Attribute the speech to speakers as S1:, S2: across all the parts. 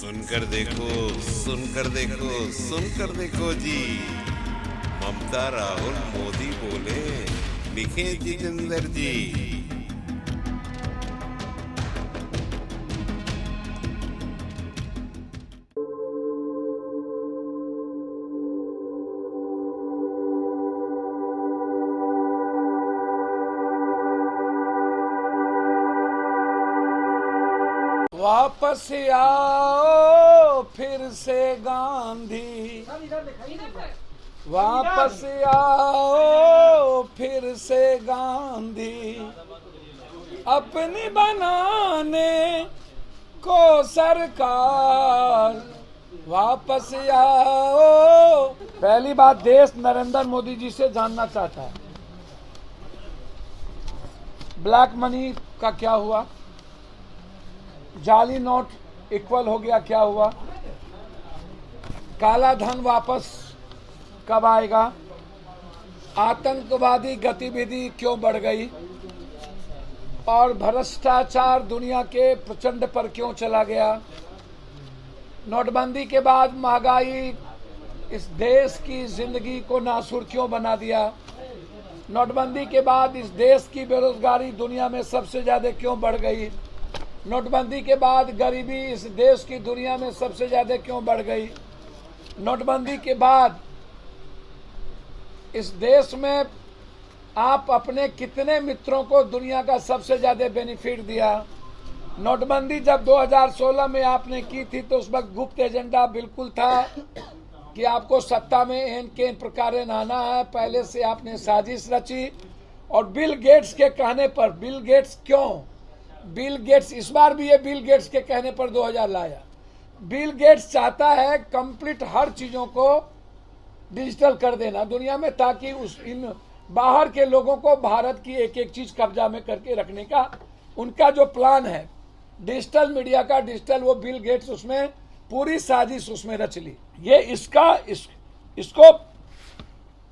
S1: सुनकर देखो, सुनकर देखो, सुनकर देखो जी। ममता राहुल मोदी बोले, लिखे जितेंद्र जी।
S2: वापस आओ फिर से गांधी, वापस आओ फिर से गांधी, अपनी बनाने को सरकार, वापस आओ। पहली बात देश नरेंद्र मोदी जी से जानना चाहता है, ब्लैक मनी का क्या हुआ, जाली नोट इक्वल हो गया क्या हुआ, काला धन वापस कब आएगा, आतंकवादी गतिविधि क्यों बढ़ गई, और भ्रष्टाचार दुनिया के प्रचंड पर क्यों चला गया, नोटबंदी के बाद महंगाई इस देश की जिंदगी को नासूर क्यों बना दिया, नोटबंदी के बाद इस देश की बेरोजगारी दुनिया में सबसे ज्यादा क्यों बढ़ गई, नोटबंदी के बाद गरीबी इस देश की दुनिया में सबसे ज्यादा क्यों बढ़ गई, नोटबंदी के बाद इस देश में आप अपने कितने मित्रों को दुनिया का सबसे ज्यादा बेनिफिट दिया। नोटबंदी जब 2016 में आपने की थी तो उस वक्त गुप्त एजेंडा बिल्कुल था कि आपको सत्ता में इन के प्रकार आना है, पहले से आपने साजिश रची। और बिल गेट्स के कहने पर, बिल गेट्स क्यों, बिल गेट्स इस बार भी ये बिल गेट्स के कहने पर 2000 लाया। बिल गेट्स चाहता है कंप्लीट हर चीजों को डिजिटल कर देना दुनिया में, ताकि उस इन बाहर के लोगों को भारत की एक एक चीज कब्जा में करके रखने का उनका जो प्लान है, डिजिटल मीडिया का डिजिटल, वो बिल गेट्स उसमें पूरी साजिश उसमें रच ली। ये इसको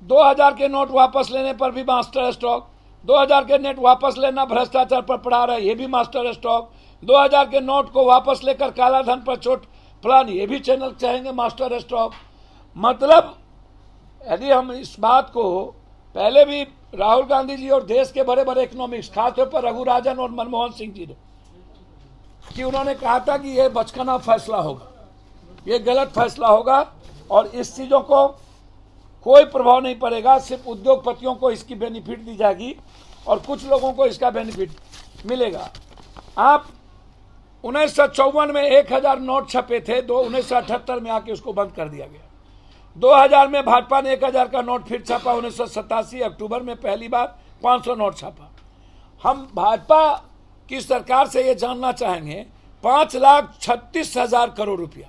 S2: 2000 के नोट वापस लेने पर भी मास्टर स्ट्रोक, 2000 के नोट वापस लेना भ्रष्टाचार पर पड़ा रहा है, ये भी मास्टर स्ट्रोक, 2000 के नोट को वापस लेकर काला धन पर चोट प्लान, ये भी चैनल चाहेंगे मास्टर स्ट्रोक। मतलब यदि हम इस बात को पहले भी राहुल गांधी जी और देश के बड़े बड़े इकोनॉमिक्स, खासतौर पर रघुराजन और मनमोहन सिंह जी ने, कि उन्होंने कहा था कि यह बचकाना फैसला होगा, ये गलत फैसला होगा और इस चीजों को कोई प्रभाव नहीं पड़ेगा, सिर्फ उद्योगपतियों को इसकी बेनिफिट दी जाएगी और कुछ लोगों को इसका बेनिफिट मिलेगा। आप 1954 में 1000 नोट छपे थे, 1978 में आके उसको बंद कर दिया गया। 2000 में भाजपा ने 1000 का नोट फिर छापा, 1987 अक्टूबर में पहली बार 500 नोट छापा। हम भाजपा की सरकार से ये जानना चाहेंगे, 5,36,000 करोड़ रुपया,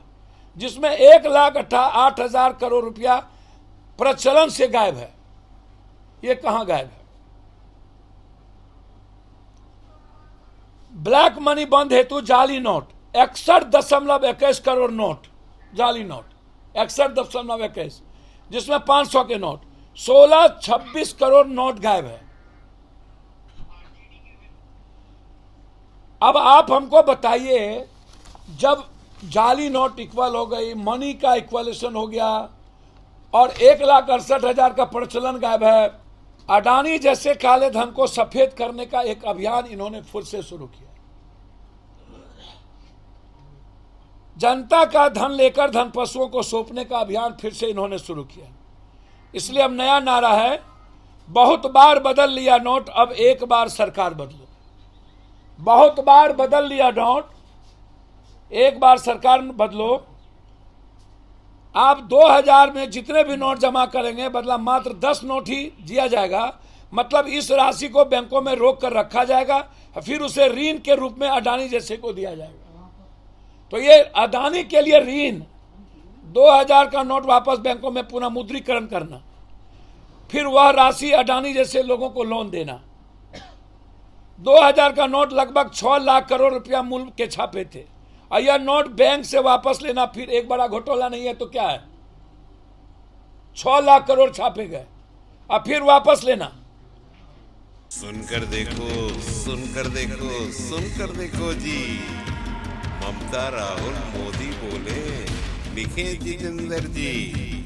S2: जिसमें 1,08,000 करोड़ रुपया प्रचलन से गायब है, ये कहां गायब है। ब्लैक मनी बंद हेतु जाली नोट 61.21 करोड़ नोट, जाली नोट 61.21, जिसमें 500 के नोट, 16-26 करोड़ नोट गायब है। अब आप हमको बताइए, जब जाली नोट इक्वल हो गई, मनी का इक्वलेशन हो गया और 1,68,000 का प्रचलन गायब है, अडानी जैसे काले धन को सफेद करने का एक अभियान इन्होंने फिर से शुरू किया। जनता का धन लेकर धन पशुओं को सौंपने का अभियान फिर से इन्होंने शुरू किया। इसलिए अब नया नारा है, बहुत बार बदल लिया नोट, अब एक बार सरकार बदलो। बहुत बार बदल लिया नोट, एक बार सरकार बदलो। आप 2000 में जितने भी नोट जमा करेंगे, बदला मात्र 10 नोट ही दिया जाएगा। मतलब इस राशि को बैंकों में रोक कर रखा जाएगा, फिर उसे ऋण के रूप में अडानी जैसे को दिया जाएगा। तो ये अडानी के लिए ऋण, 2000 का नोट वापस बैंकों में पुनः मुद्रीकरण करना, फिर वह राशि अडानी जैसे लोगों को लोन देना। 2000 का नोट लगभग 6 लाख करोड़ रुपया मूल्य के छापे थे, और यह नोट बैंक से वापस लेना फिर एक बड़ा घोटाला नहीं है तो क्या है। 6 लाख करोड़ छापे गए और फिर वापस लेना।
S1: सुनकर देखो, सुनकर देखो, सुनकर देखो जी। ममता राहुल मोदी बोले, लिखे जितेंद्र जी।